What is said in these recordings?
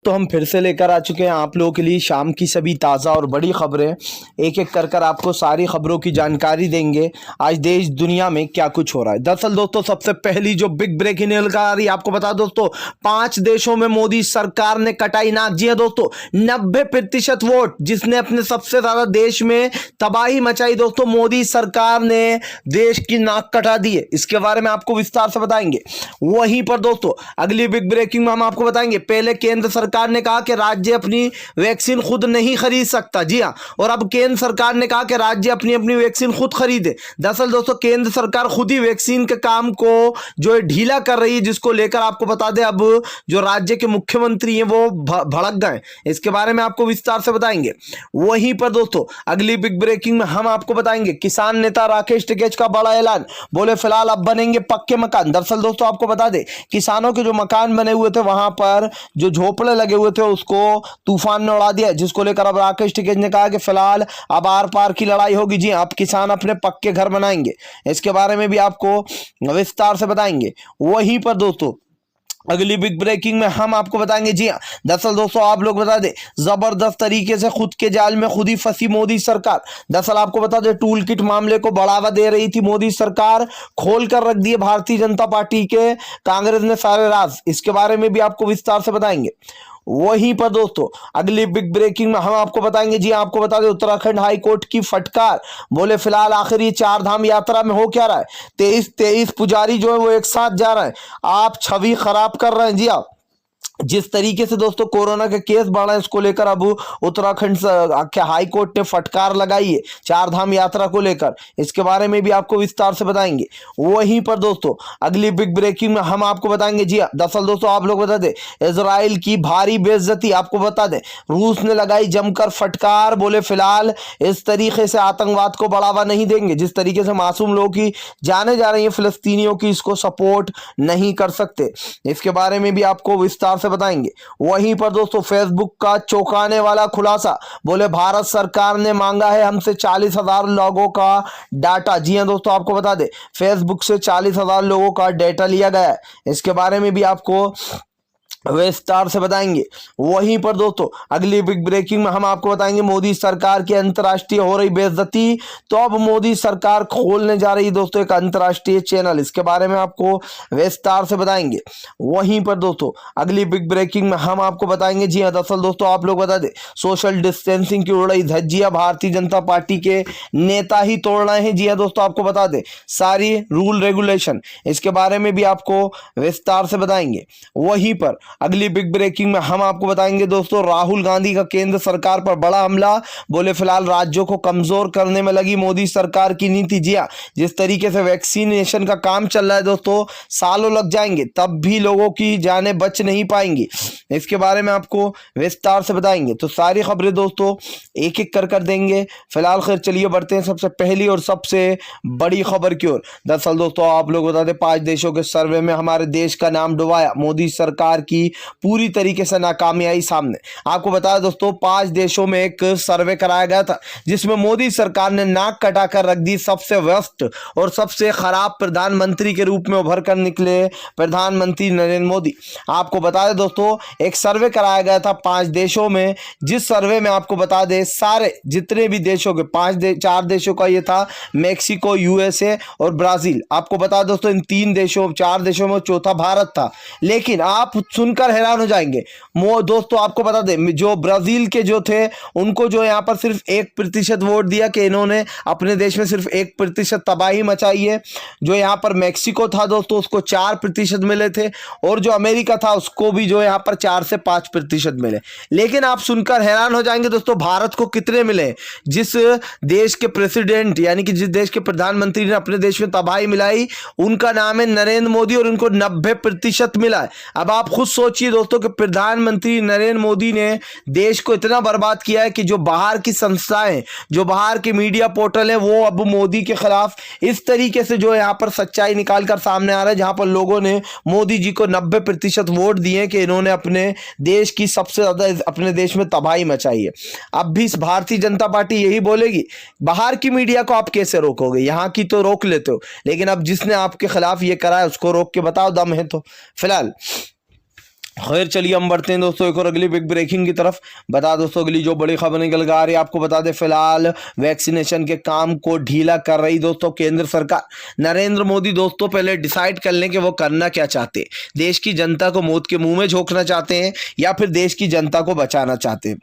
दोस्तों हम फिर से लेकर आ चुके हैं आप लोगों के लिए शाम की सभी ताज़ा और बड़ी खबरें। एक एक कर आपको सारी खबरों की जानकारी देंगे आज देश दुनिया में क्या कुछ हो रहा है। दरअसल दोस्तों सबसे पहली जो बिग ब्रेकिंग न्यूज़ आ रही है आपको बता दोस्तों, 5 देशों में मोदी सरकार ने कटाई नाक। जी हाँ दोस्तों, 90% वोट जिसने अपने सबसे ज्यादा देश में तबाही मचाई दोस्तों, मोदी सरकार ने देश की नाक कटा दी है। इसके बारे में आपको विस्तार से बताएंगे। वहीं पर दोस्तों अगली बिग ब्रेकिंग में हम आपको बताएंगे, पहले केंद्र सरकार ने कहा कि राज्य अपनी वैक्सीन खुद नहीं खरीद सकता। जी हां, और अब केंद्र सरकार ने कहा कि राज्य अपनी अपनी वैक्सीन खुद खरीदे। दरअसल दोस्तों केंद्र सरकार खुद ही वैक्सीन के काम को जो है ढीला कर रही है, जिसको लेकर आपको बता दें अब जो राज्य के मुख्यमंत्री हैं वो भड़क गए। इसके बारे में आपको विस्तार से बताएंगे। वहीं पर दोस्तों अगली बिग ब्रेकिंग में हम आपको बताएंगे, किसान नेता राकेश टिकैत का बड़ा ऐलान, बोले फिलहाल अब बनेंगे पक्के मकान। दरअसल दोस्तों आपको बता दें, किसानों के जो मकान बने हुए थे वहां पर जो झोपड़े लगे हुए थे उसको तूफान ने उड़ा दिया, जिसको लेकर अब राकेश टिकैत ने कहा कि फिलहाल अब आर पार की लड़ाई होगी। जी अब किसान अपने पक्के घर बनाएंगे। इसके बारे में भी आपको विस्तार से बताएंगे। वहीं पर दोस्तों अगली बिग ब्रेकिंग में हम आपको बताएंगे, जी हाँ दरअसल दोस्तों आप लोग बता दें, जबरदस्त तरीके से खुद के जाल में खुद ही फंसी मोदी सरकार। दरअसल आपको बता दें, टूल किट मामले को बढ़ावा दे रही थी मोदी सरकार, खोल कर रख दिए भारतीय जनता पार्टी के कांग्रेस ने सारे राज। इसके बारे में भी आपको विस्तार से बताएंगे। वहीं पर दोस्तों अगली बिग ब्रेकिंग में हम आपको बताएंगे, जी आपको बता दें, उत्तराखंड हाई कोर्ट की फटकार, बोले फिलहाल आखिर ये 4 धाम यात्रा में हो क्या रहा है। 23 पुजारी जो है वो एक साथ जा रहे हैं, आप छवि खराब कर रहे हैं। जी आप जिस तरीके से दोस्तों कोरोना के केस बढ़ रहे हैं, इसको लेकर अब उत्तराखंड हाई कोर्ट ने फटकार लगाई है 4 धाम यात्रा को लेकर। इसके बारे में भी आपको विस्तार से बताएंगे। वहीं पर दोस्तों अगली बिग ब्रेकिंग में हम आपको बताएंगे, जी दरअसल दोस्तों आप लोग बता दें, इजराइल की भारी बेइज्जती, आपको बता दें रूस ने लगाई जमकर फटकार, बोले फिलहाल इस तरीके से आतंकवाद को बढ़ावा नहीं देंगे। जिस तरीके से मासूम लोगों की जाने जा रही है फिलिस्तीनियों की, इसको सपोर्ट नहीं कर सकते। इसके बारे में भी आपको विस्तार बताएंगे। वहीं पर दोस्तों फेसबुक का चौंकाने वाला खुलासा, बोले भारत सरकार ने मांगा है हमसे 40,000 लोगों का डाटा। जी हां दोस्तों आपको बता दें, फेसबुक से 40,000 लोगों का डाटा लिया गया है। इसके बारे में भी आपको विस्तार से बताएंगे। वहीं पर दोस्तों अगली बिग ब्रेकिंग में हम आपको बताएंगे, मोदी सरकार की अंतर्राष्ट्रीय हो रही बेइज्जती, तो अब मोदी सरकार खोलने जा रही है दोस्तों एक अंतर्राष्ट्रीय चैनल। इसके बारे में आपको विस्तार से बताएंगे। वहीं पर दोस्तों अगली बिग ब्रेकिंग में हम आपको बताएंगे, जी हाँ दरअसल दोस्तों आप लोग बता दें, सोशल डिस्टेंसिंग की उड़ रही धज्जियां भारतीय जनता पार्टी के नेता ही तोड़ रहे हैं। जी हाँ दोस्तों आपको बता दें सारी रूल रेगुलेशन, इसके बारे में भी आपको विस्तार से बताएंगे। वहीं पर अगली बिग ब्रेकिंग में हम आपको बताएंगे दोस्तों, राहुल गांधी का केंद्र सरकार पर बड़ा हमला, बोले फिलहाल राज्यों को कमजोर करने में लगी मोदी सरकार की नीति। जी हाँ, जिस तरीके से वैक्सीनेशन का काम चल रहा है दोस्तों, सालों लग जाएंगे तब भी लोगों की जानें बच नहीं पाएंगी। इसके बारे में आपको विस्तार से बताएंगे। तो सारी खबरें दोस्तों एक एक कर देंगे। फिलहाल खैर चलिए बढ़ते हैं सबसे पहली और सबसे बड़ी खबर की ओर। दरअसल दोस्तों आप लोग बता दें, 5 देशों के सर्वे में हमारे देश का नाम डुबाया, मोदी सरकार की पूरी तरीके से नाकामी आई सामने। आपको बताया दोस्तों 5 देशों में एक सर्वे कराया गया था, जिसमें मोदी सरकार ने नाक कटाकर रख दी सबसे व्यस्त और सबसे खराब प्रधानमंत्री के रूप में उभर कर निकले प्रधानमंत्री नरेंद्र मोदी। आपको बता दें दोस्तों एक सर्वे कराया गया था 5 देशों में, जिस सर्वे में आपको बता दें सारे जितने भी देशों के 4 देशों का ये था, मेक्सिको, यूएसए और ब्राजील। आपको बता दोस्तों इन 4 देशों में चौथा भारत था। लेकिन आप सुनकर हैरान हो जाएंगे दोस्तों, आपको बता दें जो ब्राजील के जो थे उनको जो यहाँ पर सिर्फ 1% वोट दिया कि इन्होंने अपने देश में सिर्फ 1% तबाही मचाई है। जो यहाँ पर मेक्सिको था दोस्तों उसको 4% मिले थे, और जो अमेरिका था उसको भी जो यहाँ पर 4 से 5% मिले। लेकिन आप सुनकर हैरान हो जाएंगे दोस्तों भारत को कितने मिले। जिस देश के प्रेसिडेंट यानी कि जिस देश के प्रधानमंत्री ने अपने देश में तबाही मिलाई, उनका नाम है नरेंद्र मोदी, और उनको 90% मिला है। अब आप खुद सोचिए दोस्तों कि प्रधानमंत्री नरेंद्र मोदी ने देश को इतना बर्बाद किया है कि जो बाहर की संस्थाएं, जो बाहर के मीडिया पोर्टल हैं, वो अब मोदी के खिलाफ इस तरीके से जो यहाँ पर सच्चाई निकाल कर सामने आ रहा है, जहां पर लोगों ने मोदी जी को 90% वोट दिए कि इन्होंने अपने देश की सबसे ज्यादा अपने देश में तबाही मचाई है। अब भी भारतीय जनता पार्टी यही बोलेगी, बाहर की मीडिया को आप कैसे रोकोगे, यहाँ की तो रोक लेते हो, लेकिन अब जिसने आपके खिलाफ ये करा है उसको रोक के बताओ, दम है तो। फिलहाल खैर चलिए हम बढ़ते हैं दोस्तों एक और अगली बिग ब्रेकिंग की तरफ। बता दोस्तों अगली जो बड़ी खबर निकल कर आ रही है, आपको बता दें फिलहाल वैक्सीनेशन के काम को ढीला कर रही दोस्तों केंद्र सरकार। नरेंद्र मोदी दोस्तों पहले डिसाइड कर लें कि वो करना क्या चाहते हैं, देश की जनता को मौत के मुंह में झोंकना चाहते हैं या फिर देश की जनता को बचाना चाहते हैं।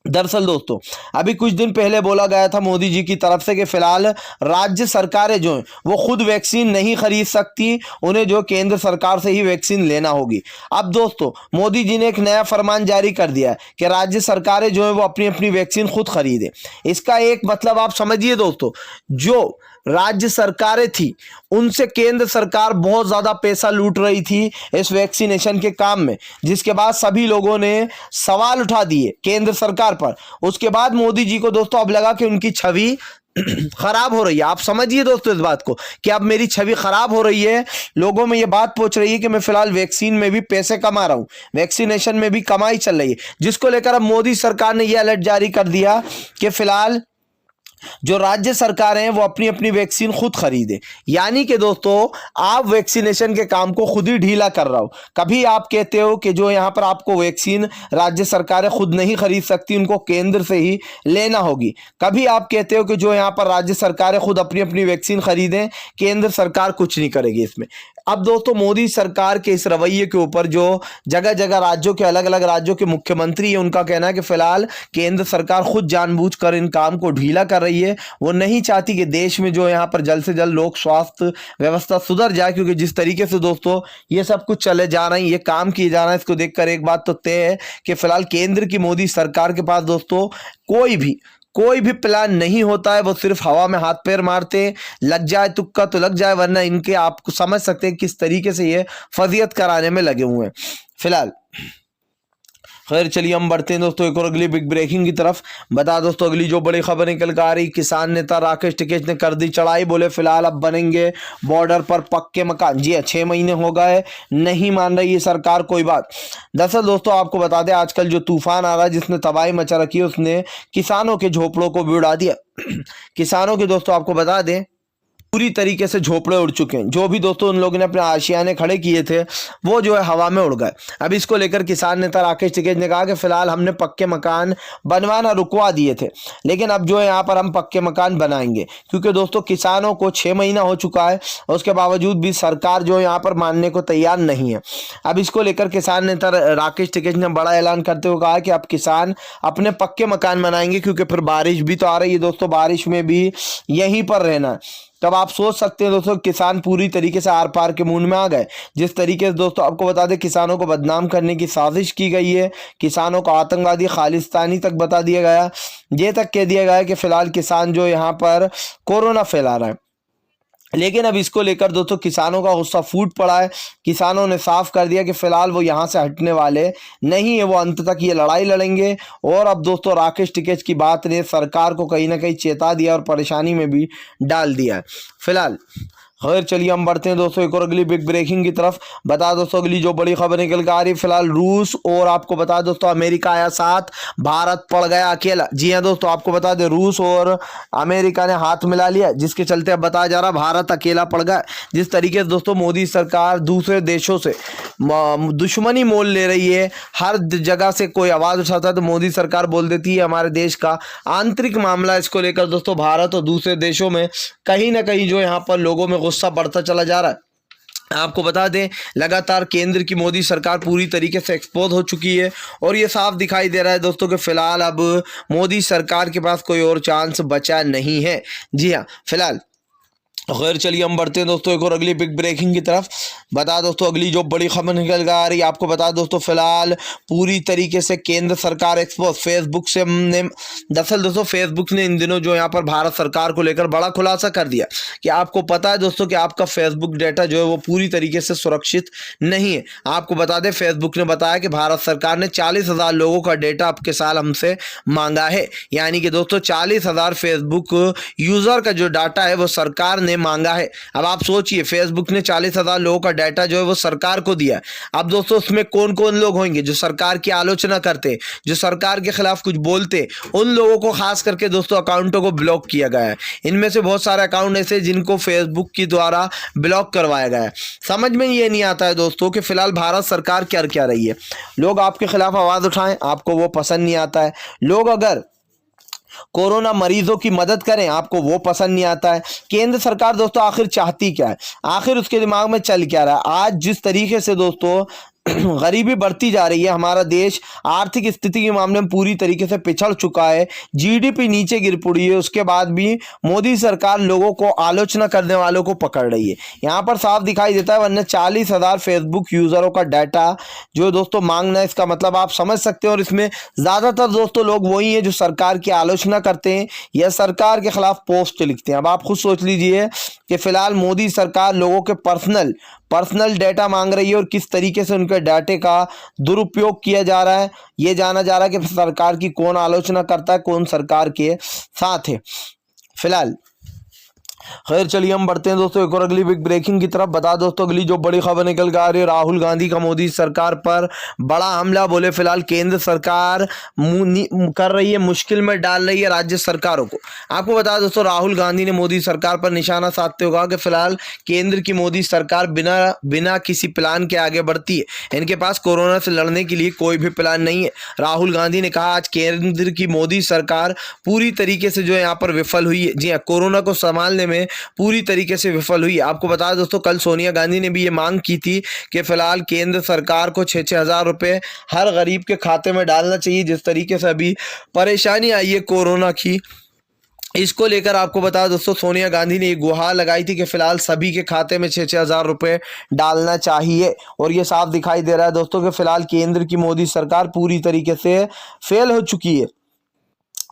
दरअसल दोस्तों अभी कुछ दिन पहले बोला गया था मोदी जी की तरफ से कि फिलहाल राज्य सरकारें जो हैं वो खुद वैक्सीन नहीं खरीद सकती, उन्हें जो केंद्र सरकार से ही वैक्सीन लेना होगी। अब दोस्तों मोदी जी ने एक नया फरमान जारी कर दिया है कि राज्य सरकारें जो हैं वो अपनी अपनी वैक्सीन खुद खरीदें। इसका एक मतलब आप समझिए दोस्तों, जो राज्य सरकारें थी उनसे केंद्र सरकार बहुत ज्यादा पैसा लूट रही थी इस वैक्सीनेशन के काम में, जिसके बाद सभी लोगों ने सवाल उठा दिए केंद्र सरकार पर। उसके बाद मोदी जी को दोस्तों अब लगा कि उनकी छवि खराब हो रही है। आप समझिए दोस्तों इस बात को कि अब मेरी छवि खराब हो रही है, लोगों में ये बात पहुंच रही है कि मैं फिलहाल वैक्सीन में भी पैसे कमा रहा हूं, वैक्सीनेशन में भी कमाई चल रही है, जिसको लेकर अब मोदी सरकार ने यह अलर्ट जारी कर दिया कि फिलहाल जो राज्य सरकार हैं वो अपनी अपनी वैक्सीन खुद खरीदे। यानी कि दोस्तों आप वैक्सीनेशन के काम को खुद ही ढीला कर रहा हो। कभी आप कहते हो कि जो यहाँ पर आपको वैक्सीन राज्य सरकारें खुद नहीं खरीद सकती, उनको केंद्र से ही लेना होगी। कभी आप कहते हो कि जो यहाँ पर राज्य सरकारें खुद अपनी अपनी वैक्सीन खरीदें, केंद्र सरकार कुछ नहीं करेगी इसमें। अब दोस्तों मोदी सरकार के इस रवैये के ऊपर जो जगह जगह राज्यों के अलग अलग राज्यों के मुख्यमंत्री है, उनका कहना है कि फिलहाल केंद्र सरकार खुद जानबूझकर इन काम को ढीला कर रही है। वो नहीं चाहती कि देश में जो यहाँ पर जल्द से जल्द लोक स्वास्थ्य व्यवस्था सुधर जाए, क्योंकि जिस तरीके से दोस्तों ये सब कुछ चले जा रहे हैं, ये काम किए जा रहे हैं, इसको देखकर एक बात तो तय है कि फिलहाल केंद्र की मोदी सरकार के पास दोस्तों कोई भी प्लान नहीं होता है। वो सिर्फ हवा में हाथ पैर मारते, लग जाए तुक्का तो लग जाए, वरना इनके आपको समझ सकते हैं किस तरीके से ये फजीयत कराने में लगे हुए हैं फिलहाल। खैर चलिए हम बढ़ते हैं दोस्तों एक और अगली बिग ब्रेकिंग की तरफ। बता दोस्तों अगली जो बड़ी खबर निकल कर आ रही, किसान नेता राकेश टिकैत ने कर दी चढ़ाई, बोले फिलहाल अब बनेंगे बॉर्डर पर पक्के मकान। जी 6 महीने हो गए, नहीं मान रही है सरकार कोई बात। दरअसल दोस्तों आपको बता दें आजकल जो तूफान आ रहा है जिसने तबाही मचा रखी है, उसने किसानों के झोपड़ों को भी उड़ा दिया। किसानों के दोस्तों आपको बता दें पूरी तरीके से झोपड़े उड़ चुके हैं। जो भी दोस्तों उन लोगों ने अपने आशियाने खड़े किए थे वो जो है हवा में उड़ गए। अब इसको लेकर किसान नेता राकेश टिकैत ने कहा कि फिलहाल हमने पक्के मकान बनवाना रुकवा दिए थे, लेकिन अब जो है यहाँ पर हम पक्के मकान बनाएंगे, क्योंकि दोस्तों किसानों को 6 महीना हो चुका है, उसके बावजूद भी सरकार जो है यहाँ पर मानने को तैयार नहीं है। अब इसको लेकर किसान नेता राकेश टिकैत ने बड़ा ऐलान करते हुए कहा कि अब किसान अपने पक्के मकान बनाएंगे, क्योंकि फिर बारिश भी तो आ रही है दोस्तों, बारिश में भी यहीं पर रहना है। तब आप सोच सकते हैं दोस्तों किसान पूरी तरीके से आर पार के मूड में आ गए। जिस तरीके से दोस्तों आपको बता दें किसानों को बदनाम करने की साजिश की गई है, किसानों को आतंकवादी खालिस्तानी तक बता दिया गया, ये तक कह दिया गया कि फिलहाल किसान जो यहाँ पर कोरोना फैला रहा है। लेकिन अब इसको लेकर दोस्तों किसानों का गुस्सा फूट पड़ा है। किसानों ने साफ कर दिया कि फिलहाल वो यहाँ से हटने वाले नहीं है, वो अंत तक ये लड़ाई लड़ेंगे। और अब दोस्तों राकेश टिकैत की बात ने सरकार को कहीं ना कहीं चेता दिया और परेशानी में भी डाल दिया है फिलहाल। खैर चलिए हम बढ़ते हैं दोस्तों एक और अगली बिग ब्रेकिंग की तरफ। बता दोस्तों अगली जो बड़ी खबर निकल कर आ रही है फिलहाल रूस और आपको बता दोस्तों अमेरिका आया साथ, भारत पड़ गया अकेला। जी हाँ दोस्तों आपको बता दें रूस और अमेरिका ने हाथ मिला लिया, जिसके चलते अब बताया जा रहा भारत अकेला पड़ गया। जिस तरीके से दोस्तों मोदी सरकार दूसरे देशों से दुश्मनी मोल ले रही है, हर जगह से कोई आवाज उठाता है तो मोदी सरकार बोल देती है हमारे देश का आंतरिक मामला। इसको लेकर दोस्तों भारत और दूसरे देशों में कहीं ना कहीं जो यहाँ पर लोगों में गुस्सा बढ़ता चला जा रहा है। आपको बता दें लगातार केंद्र की मोदी सरकार पूरी तरीके से एक्सपोज हो चुकी है और ये साफ दिखाई दे रहा है दोस्तों कि फिलहाल अब मोदी सरकार के पास कोई और चांस बचा नहीं है। जी हाँ फिलहाल। खैर चलिए हम बढ़ते हैं दोस्तों एक और अगली बिग ब्रेकिंग की तरफ। बता दोस्तों अगली जो बड़ी खबर निकल कर आ रही है, आपको बता दोस्तों फिलहाल पूरी तरीके से केंद्र सरकार एक्सपोज फेसबुक से हमने दरअसल दोस्तों फेसबुक ने इन दिनों जो यहाँ पर भारत सरकार को लेकर बड़ा खुलासा कर दिया कि आपको पता है दोस्तों कि आपका फेसबुक डेटा जो है वो पूरी तरीके से सुरक्षित नहीं है। आपको बता दें फेसबुक ने बताया कि भारत सरकार ने 40,000 लोगों का डेटा आपके साल हमसे मांगा है। यानी कि दोस्तों 40,000 फेसबुक यूजर का जो डाटा है वो सरकार ने ने मांगा है। अब आप सोचिए, फेसबुक ने 40,000 लोगों का डाटा जो है वो सरकार को दिया है। अब दोस्तों उसमें कौन कौन लोग होंगे जो सरकार की आलोचना करते, जो सरकार के खिलाफ कुछ बोलते, उन लोगों को खास करके दोस्तों अकाउंटों को ब्लॉक किया गया है। इनमें से बहुत सारे अकाउंट ऐसे जिनको फेसबुक के द्वारा ब्लॉक करवाया गया है। समझ में ये नहीं आता है दोस्तों कि फिलहाल भारत सरकार क्या रही है। लोग आपके खिलाफ आवाज उठाएं, आपको वो पसंद नहीं आता है। लोग अगर कोरोना मरीजों की मदद करें, आपको वो पसंद नहीं आता है। केंद्र सरकार दोस्तों आखिर चाहती क्या है, आखिर उसके दिमाग में चल क्या रहा है। आज जिस तरीके से दोस्तों गरीबी बढ़ती जा रही है, हमारा देश आर्थिक स्थिति के मामले में पूरी तरीके से पिछड़ चुका है, जीडीपी नीचे गिर पड़ी है, उसके बाद भी मोदी सरकार लोगों को, आलोचना करने वालों को पकड़ रही है। यहाँ पर साफ दिखाई देता है। वरना 40,000 फेसबुक यूजरों का डाटा जो दोस्तों मांगना है, इसका मतलब आप समझ सकते हैं। और इसमें ज्यादातर दोस्तों लोग वही हैं जो सरकार की आलोचना करते हैं या सरकार के खिलाफ पोस्ट लिखते हैं। अब आप खुद सोच लीजिए कि फिलहाल मोदी सरकार लोगों के पर्सनल डाटा मांग रही है और किस तरीके से उनके डाटे का दुरुपयोग किया जा रहा है। ये जाना जा रहा है कि सरकार की कौन आलोचना करता है, कौन सरकार के साथ है। फिलहाल खैर चलिए हम बढ़ते हैं दोस्तों एक और अगली बिग ब्रेकिंग की तरफ। बता दोस्तों अगली जो बड़ी खबर निकल के आ रही है, राहुल गांधी का मोदी सरकार पर बड़ा हमला। बोले फिलहाल केंद्र सरकार कर रही है, मुश्किल में डाल रही है राज्य सरकारों को। आपको बता दोस्तों राहुल गांधी ने मोदी सरकार पर निशाना साधते हुए कहा कि फिलहाल केंद्र की मोदी सरकार बिना किसी प्लान के आगे बढ़ती है। इनके पास कोरोना से लड़ने के लिए कोई भी प्लान नहीं है। राहुल गांधी ने कहा आज केंद्र की मोदी सरकार पूरी तरीके से जो है यहाँ पर विफल हुई है। जी हाँ, कोरोना को संभालने में पूरी तरीके से विफल हुई। आपको बता दें दोस्तों कल सोनिया गांधी ने भी ये मांग की थी कि फिलहाल केंद्र सरकार को 6-6 हज़ार रुपए हर गरीब के खाते में डालना चाहिए। जिस तरीके से अभी परेशानी आई है कोरोना की, इसको लेकर आपको बता दोस्तों सोनिया गांधी ने एक गुहार लगाई थी कि फिलहाल सभी के खाते में 6-6 हज़ार रुपए डालना चाहिए। और ये साफ दिखाई दे रहा है दोस्तों कि फिलहाल केंद्र की मोदी सरकार पूरी तरीके से फेल हो चुकी है।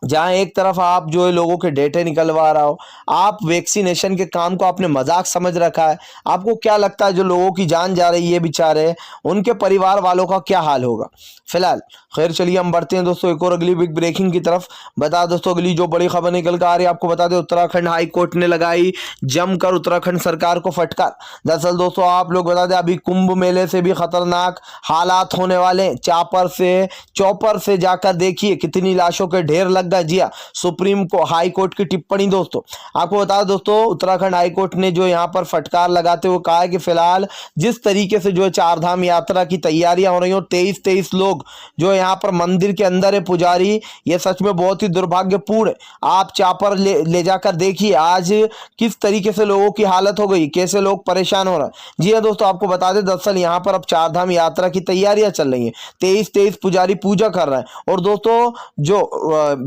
जहां एक तरफ आप जो है लोगों के डेटे निकलवा रहा हो, आप वैक्सीनेशन के काम को आपने मजाक समझ रखा है। आपको क्या लगता है जो लोगों की जान जा रही है बेचारे, उनके परिवार वालों का क्या हाल होगा। फिलहाल खैर चलिए हम बढ़ते हैं दोस्तों एक और अगली बिग ब्रेकिंग की तरफ। बता दोस्तों अगली जो बड़ी खबर निकल कर आ रही है, आपको बता दें उत्तराखंड हाई कोर्ट ने लगाई जमकर उत्तराखंड सरकार को फटकार। दरअसल दोस्तों आप लोग बता दें अभी कुंभ मेले से भी खतरनाक हालात होने वाले। चौपर से जाकर देखिए कितनी लाशों के ढेर लग गए। जी हाँ, सुप्रीम को हाई कोर्ट की टिप्पणी दोस्तों आपको बता दें दोस्तों उत्तराखंड हाई कोर्ट ने जो यहाँ पर फटकार लगाते हुए कहा है कि फिलहाल जिस तरीके से जो है चारधाम यात्रा की तैयारियां हो रही हो, 23 लोग जो यहाँ पर मंदिर के अंदर है पुजारी, ये सच में बहुत ही दुर्भाग्यपूर्ण है। आप चापर ले जाकर देखिए आज किस तरीके से लोगों की हालत हो गई, कैसे लोग परेशान हो रहे हैं। जी हाँ दोस्तों आपको बता दें दरअसल यहाँ पर अब चारधाम यात्रा की तैयारियां चल रही हैं। 23 पुजारी पूजा कर रहे हैं और दोस्तों जो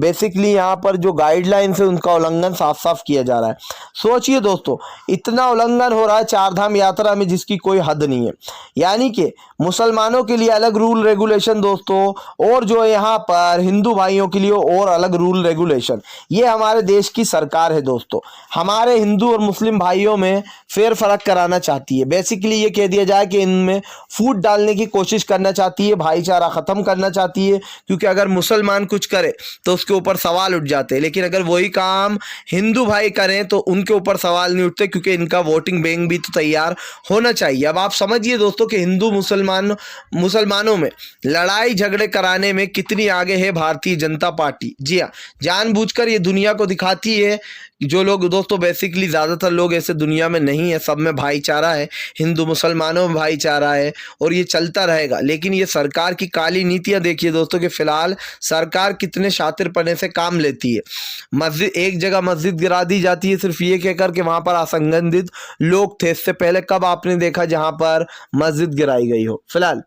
बेसिकली यहाँ पर जो गाइडलाइंस है उनका उल्लंघन साफ साफ किया जा रहा है। सोचिए दोस्तों इतना उल्लंघन हो रहा है चारधाम यात्रा में जिसकी कोई हद नहीं है। यानी कि मुसलमानों के लिए अलग रूल रेगुलेशन दोस्तों, और जो है यहाँ पर हिंदू भाइयों के लिए और अलग रूल रेगुलेशन। ये हमारे देश की सरकार है दोस्तों, हमारे हिंदू और मुस्लिम भाइयों में फेर फर्क कराना चाहती है। बेसिकली ये कह दिया जाए कि इनमें फूट डालने की कोशिश करना चाहती है, भाईचारा खत्म करना चाहती है। क्योंकि अगर मुसलमान कुछ करे तो उसके ऊपर सवाल उठ जाते हैं, लेकिन अगर वही काम हिंदू भाई करें तो उनके ऊपर सवाल नहीं उठते, क्योंकि इनका वोटिंग बैंक भी तो तैयार होना चाहिए। अब आप समझिए दोस्तों कि हिंदू मुसलमानों में लड़ाई झगड़े कराने में कितनी आगे है भारतीय जनता पार्टी। जी हाँ, जानबूझकर ये दुनिया को दिखाती है। जो लोग दोस्तों बेसिकली ज़्यादातर लोग ऐसे दुनिया में नहीं है, सब में भाईचारा है, हिंदू मुसलमानों में भाईचारा है और ये चलता रहेगा। लेकिन ये सरकार की काली नीतियां देखिए दोस्तों कि फिलहाल सरकार कितने शातिरपने से काम लेती है। एक जगह मस्जिद गिरा दी जाती है सिर्फ ये कहकर के वहां पर असंगठित लोग थे। इससे पहले कब आपने देखा जहां पर मस्जिद गिराई गई हो। फिलहाल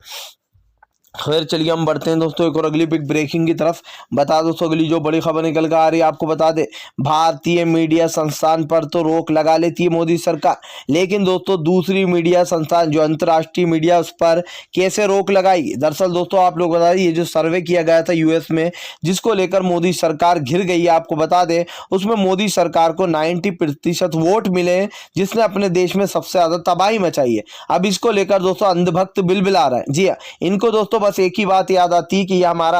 खैर चलिए हम बढ़ते हैं दोस्तों एक और अगली बिग ब्रेकिंग की तरफ। बता दोस्तों अगली जो बड़ी खबर निकल कर आ रही है, आपको बता दे भारतीय मीडिया संस्थान पर तो रोक लगा लेती है मोदी सरकार, लेकिन दोस्तों दूसरी मीडिया संस्थान जो अंतर्राष्ट्रीय मीडिया उस पर कैसे रोक लगाई। दरअसल दोस्तों आप लोग बता दें ये जो सर्वे किया गया था यूएस में, जिसको लेकर मोदी सरकार घिर गई है, आपको बता दें उसमें मोदी सरकार को 90% वोट मिले, जिसने अपने देश में सबसे ज्यादा तबाही मचाई है। अब इसको लेकर दोस्तों अंधभक्त बिलबिला रहा है। जी हाँ, इनको दोस्तों बस एक ही बात याद आती है कि ये हमारा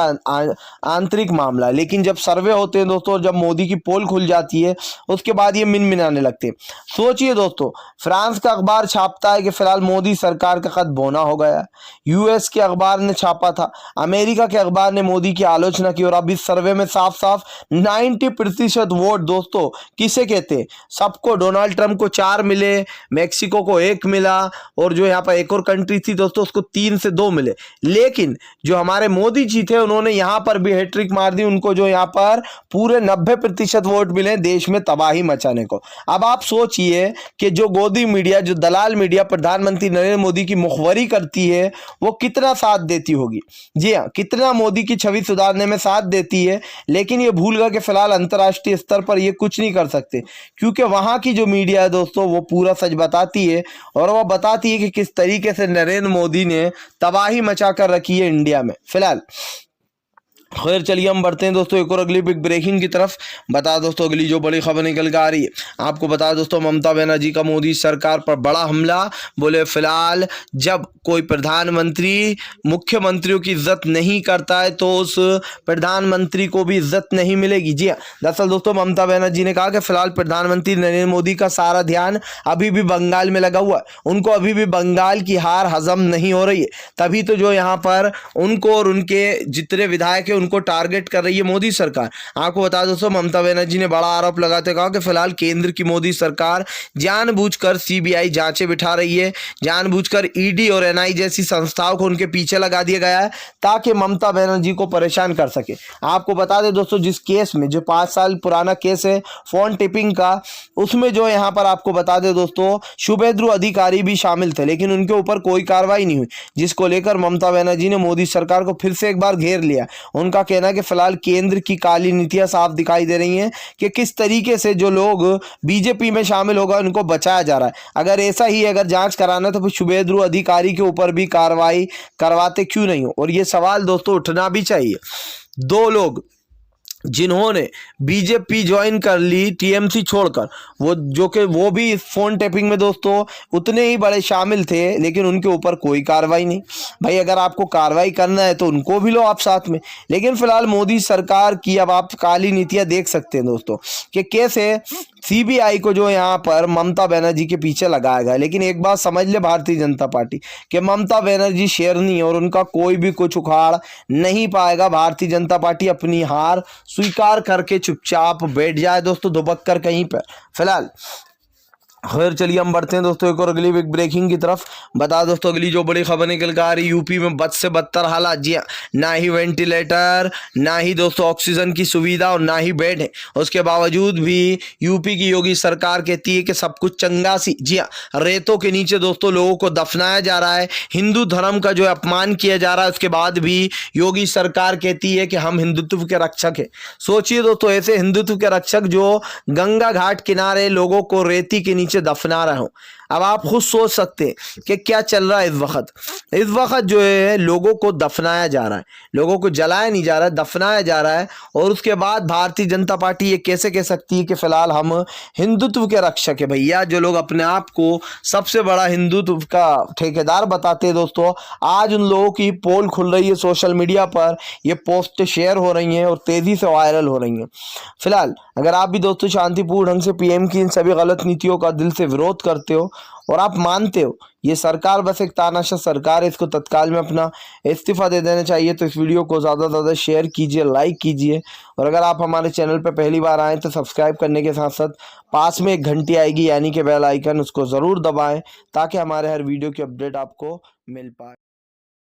आंतरिक मामला है। लेकिन जब सर्वे होते हैं दोस्तों, जब मोदी की पोल खुल जाती है, उसके बाद ये मिनमिनाने लगते हैं। सोचिए दोस्तों, फ्रांस का अखबार छापता है कि फिलहाल मोदी सरकार का कद बोना हो गया। यूएस के अखबार ने छापा था, अमेरिका के अखबार ने मोदी की आलोचना की, और अब इस सर्वे में साफ साफ 90% वोट दोस्तों किसे कहते हैं? सबको। डोनाल्ड ट्रंप को 4 मिले, मेक्सिको को 1 मिला, और जो यहाँ पर एक और कंट्री थी दोस्तों उसको 3 से 2 मिले। लेकिन जो हमारे मोदी जी थे उन्होंने यहाँ पर भी हैट्रिक मार दी, उनको जो यहाँ पर पूरे 90% वोट मिले देश में तबाही मचाने को। अब आप सोचिए कि जो गोदी मीडिया, जो दलाल मीडिया प्रधानमंत्री नरेंद्र मोदी की मुखबरी करती है, वो कितना साथ देती होगी। जी हाँ, कितना मोदी की छवि सुधारने में साथ देती है। लेकिन ये भूल गया कि फिलहाल अंतर्राष्ट्रीय स्तर पर ये कुछ नहीं कर सकते, क्योंकि वहां की जो मीडिया है दोस्तों वो पूरा सच बताती है, और वो बताती है कि किस तरीके से नरेंद्र मोदी ने तबाही मचा कर रखी है इंडिया में फिलहाल। खैर चलिए हम बढ़ते हैं दोस्तों एक और अगली बिग ब्रेकिंग की तरफ। बता दोस्तों अगली जो बड़ी खबर निकल के आ रही है, आपको बता दोस्तों ममता बनर्जी का मोदी सरकार पर बड़ा हमला। बोले फिलहाल जब कोई प्रधानमंत्री मुख्यमंत्रियों की इज्जत नहीं करता है तो उस प्रधानमंत्री को भी इज्जत नहीं मिलेगी। जी हाँ, दरअसल दोस्तों ममता बनर्जी ने कहा कि फिलहाल प्रधानमंत्री नरेंद्र मोदी का सारा ध्यान अभी भी बंगाल में लगा हुआ है, उनको अभी भी बंगाल की हार हजम नहीं हो रही है। तभी तो जो यहाँ पर उनको और उनके जितने विधायक है उनको टारगेट कर रही है मोदी सरकार। आपको बता दोस्तों ममता बनर्जी ने बड़ा आरोप लगाते कहा कि फिलहाल केंद्र की मोदी सरकार जानबूझकर सीबीआई जांचें बिठा रही है, जानबूझकर ईडी और एनआई जैसी संस्थाओं को उनके पीछे लगा दिया गया है ताकि ममता बनर्जी को परेशान कर सके। आपको बता दें दोस्तों जिस केस में, जो 5 साल पुराना केस है फोन टिपिंग का, उसमें जो यहाँ पर आपको बता दें दोस्तों शुभेंदु अधिकारी भी शामिल थे, लेकिन उनके ऊपर कोई कार्रवाई नहीं हुई, जिसको लेकर ममता बनर्जी ने मोदी सरकार को फिर से एक बार घेर लिया। उनका कहना है कि फिलहाल केंद्र की काली नीतियां साफ दिखाई दे रही हैं कि किस तरीके से जो लोग बीजेपी में शामिल होगा उनको बचाया जा रहा है। अगर ऐसा ही अगर जांच कराना तो फिर शुभेंदु अधिकारी के ऊपर भी कार्रवाई करवाते क्यों नहीं हो। और ये सवाल दोस्तों उठना भी चाहिए। 2 लोग जिन्होंने बीजेपी ज्वाइन कर ली टीएमसी छोड़कर, वो जो कि वो भी इस फोन टैपिंग में दोस्तों उतने ही बड़े शामिल थे, लेकिन उनके ऊपर कोई कार्रवाई नहीं। भाई अगर आपको कार्रवाई करना है तो उनको भी लो आप साथ में। लेकिन फिलहाल मोदी सरकार की अब आप काली नीतियां देख सकते हैं दोस्तों कि कैसे सीबीआई को जो यहाँ पर ममता बनर्जी के पीछे लगाया गया। लेकिन एक बात समझ ले भारतीय जनता पार्टी कि ममता बनर्जी शेरनी है और उनका कोई भी कुछ उखाड़ नहीं पाएगा। भारतीय जनता पार्टी अपनी हार स्वीकार करके चुपचाप बैठ जाए दोस्तों, दुबक कर कहीं पर फिलहाल। खैर चलिए हम बढ़ते हैं दोस्तों एक और अगली बिग ब्रेकिंग की तरफ। बता दोस्तों अगली जो बड़ी खबर निकल कर आ रही, यूपी में बद से बदतर हालात। जी हाँ, ना ही वेंटिलेटर, ना ही दोस्तों ऑक्सीजन की सुविधा और ना ही बेड है। उसके बावजूद भी यूपी की योगी सरकार कहती है कि सब कुछ चंगासी। जी हाँ, रेतों के नीचे दोस्तों लोगों को दफनाया जा रहा है, हिंदू धर्म का जो अपमान किया जा रहा है। उसके बाद भी योगी सरकार कहती है कि हम हिंदुत्व के रक्षक है। सोचिए दोस्तों ऐसे हिंदुत्व के रक्षक जो गंगा घाट किनारे लोगों को रेती के नीचे दफना रहा हूं। अब आप खुद सोच सकते हैं कि क्या चल रहा है इस वक्त जो है लोगों को दफनाया जा रहा है, लोगों को जलाया नहीं जा रहा है, दफनाया जा रहा है। और उसके बाद भारतीय जनता पार्टी ये कैसे कह सकती है कि फिलहाल हम हिंदुत्व के रक्षक है। भैया जो लोग अपने आप को सबसे बड़ा हिंदुत्व का ठेकेदार बताते हैं दोस्तों, आज उन लोगों की पोल खुल रही है सोशल मीडिया पर, ये पोस्ट शेयर हो रही हैं और तेजी से वायरल हो रही हैं। फिलहाल अगर आप भी दोस्तों शांतिपूर्ण ढंग से पीएम की इन सभी गलत नीतियों का दिल से विरोध करते हो और आप मानते हो ये सरकार बस एक तानाशाह सरकार है, इसको तत्काल में अपना इस्तीफा दे देना चाहिए, तो इस वीडियो को ज़्यादा से ज़्यादा शेयर कीजिए, लाइक कीजिए। और अगर आप हमारे चैनल पर पहली बार आएँ तो सब्सक्राइब करने के साथ साथ पास में एक घंटी आएगी यानी कि बेल आइकन, उसको ज़रूर दबाएं ताकि हमारे हर वीडियो की अपडेट आपको मिल पाए।